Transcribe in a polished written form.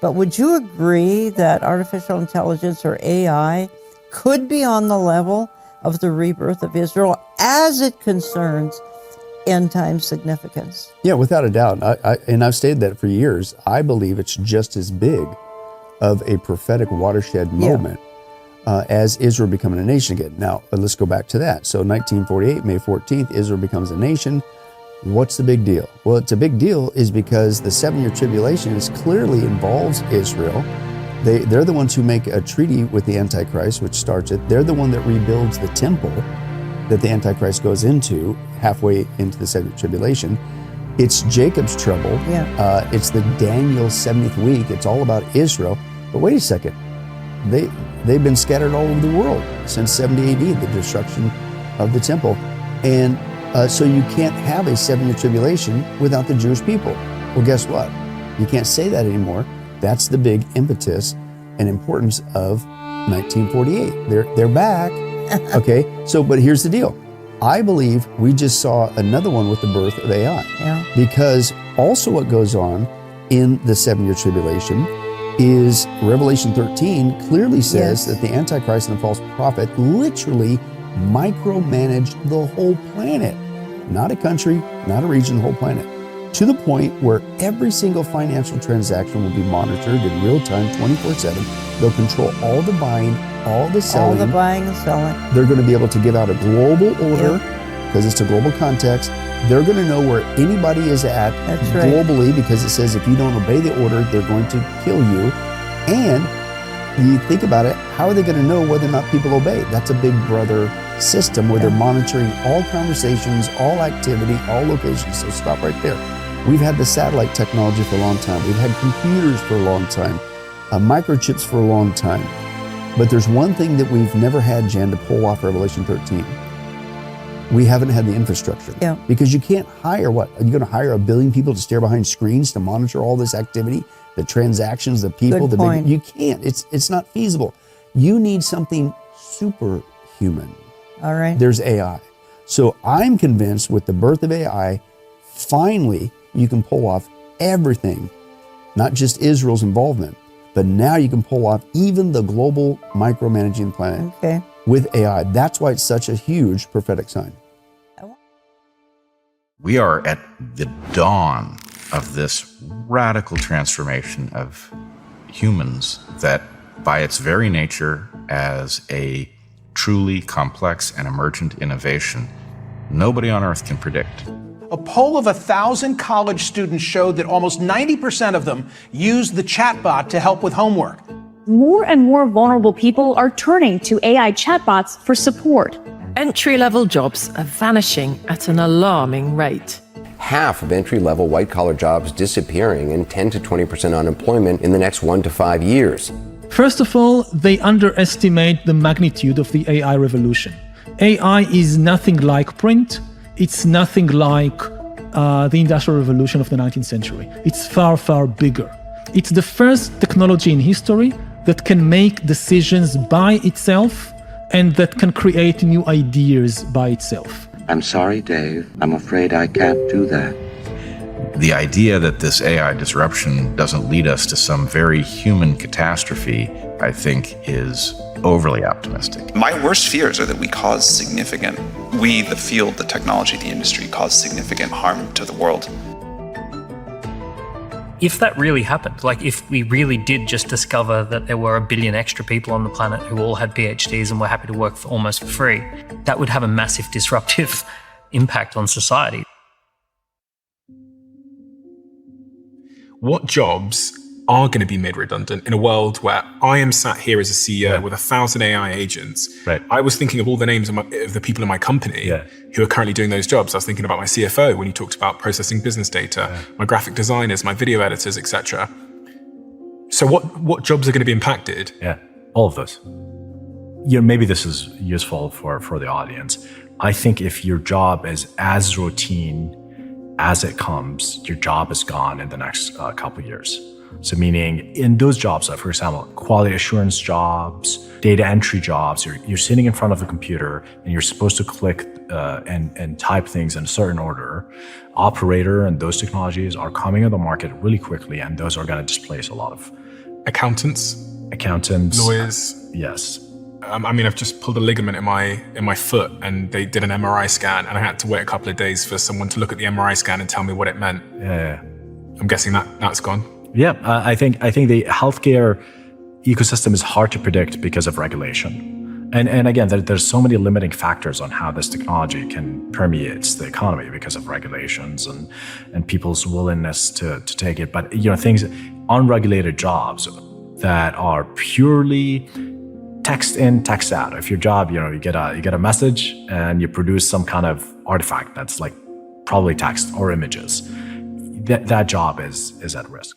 But would you agree that artificial intelligence or AI could be on the level of the rebirth of Israel as it concerns end-time significance? Yeah, without a doubt. And I've stated that for years. I believe it's just as big of a prophetic watershed moment as Israel becoming a nation again. Now, let's go back to that. So 1948, May 14th, Israel becomes a nation. What's the big deal? Well, it's a big deal is because the 7-year tribulation clearly involves Israel. They're the ones who make a treaty with the Antichrist, which starts it. They're the one that rebuilds the temple that the Antichrist goes into halfway into the 7-year tribulation. It's Jacob's trouble. It's the Daniel 70th week. It's all about Israel. But wait a second. They've been scattered all over the world since 70 AD, the destruction of the temple. And so you can't have a 7-year tribulation without the Jewish people. Well, guess what? You can't say that anymore. That's the big impetus and importance of 1948. They're back. Okay, so but here's the deal. I believe we just saw another one with the birth of AI. Because also what goes on in the 7-year tribulation is Revelation 13 clearly says that the Antichrist and the false prophet literally micromanage the whole planet. Not a country, not a region, the whole planet. To the point where every single financial transaction will be monitored in real time, 24/7. They'll control all the buying, all the selling. All the buying and selling. They're going to be able to give out a global order because it's a global context. They're going to know where anybody is at globally because it says if you don't obey the order, they're going to kill you. And you think about it, how are they going to know whether or not people obey? That's a big brother system where they're monitoring all conversations, all activity, all locations. So stop right there. We've had the satellite technology for a long time. We've had computers for a long time, microchips for a long time. But there's one thing that we've never had, Jan, to pull off Revelation 13. We haven't had the infrastructure. Because you can't hire what? Are you going to hire 1 billion people to stare behind screens to monitor all this activity, the transactions, the people? You can't. It's not feasible. You need something superhuman. All right. There's AI. So I'm convinced with the birth of AI, finally, you can pull off everything, not just Israel's involvement, but now you can pull off even the global micromanaging planet with AI. That's why it's such a huge prophetic sign. We are at the dawn of this radical transformation of humans that, by its very nature as a truly complex and emergent innovation, nobody on earth can predict. A poll of 1,000 college students showed that almost 90% of them used the chatbot to help with homework. More and more vulnerable people are turning to AI chatbots for support. Entry-level jobs are vanishing at an alarming rate. Half of entry-level white-collar jobs disappearing and 10 to 20% unemployment in the next 1 to 5 years. First of all, they underestimate the magnitude of the AI revolution. AI is nothing like print. It's nothing like the Industrial Revolution of the 19th century. It's far, far bigger. It's the first technology in history that can make decisions by itself and that can create new ideas by itself. I'm sorry, Dave. I'm afraid I can't do that. The idea that this AI disruption doesn't lead us to some very human catastrophe, I think, is overly optimistic. My worst fears are that we, the field, the technology, the industry, cause significant harm to the world. If that really happened, like if we really did just discover that there were 1 billion extra people on the planet who all had PhDs and were happy to work for almost for free, that would have a massive disruptive impact on society. What jobs are going to be made redundant in a world where I am sat here as a CEO with 1,000 AI agents? I was thinking of all the names of the people in my company who are currently doing those jobs. I was thinking about my CFO when you talked about processing business data, my graphic designers, my video editors, etc. So what jobs are going to be impacted? Yeah, all of those. Maybe this is useful for the audience. I think if your job is as routine as it comes, your job is gone in the next couple of years. So meaning in those jobs, for example, quality assurance jobs, data entry jobs, you're sitting in front of a computer and you're supposed to click and type things in a certain order. Operator and those technologies are coming on the market really quickly, and those are going to displace a lot of Accountants, lawyers. Yes. I mean, I've just pulled a ligament in my foot, and they did an MRI scan, and I had to wait a couple of days for someone to look at the MRI scan and tell me what it meant. Yeah. I'm guessing that's gone. Yeah, I think the healthcare ecosystem is hard to predict because of regulation. And again, there's so many limiting factors on how this technology can permeate the economy because of regulations and people's willingness to take it. But things, unregulated jobs that are purely text in, text out. If your job, you get a message and you produce some kind of artifact that's like probably text or images, that job is at risk.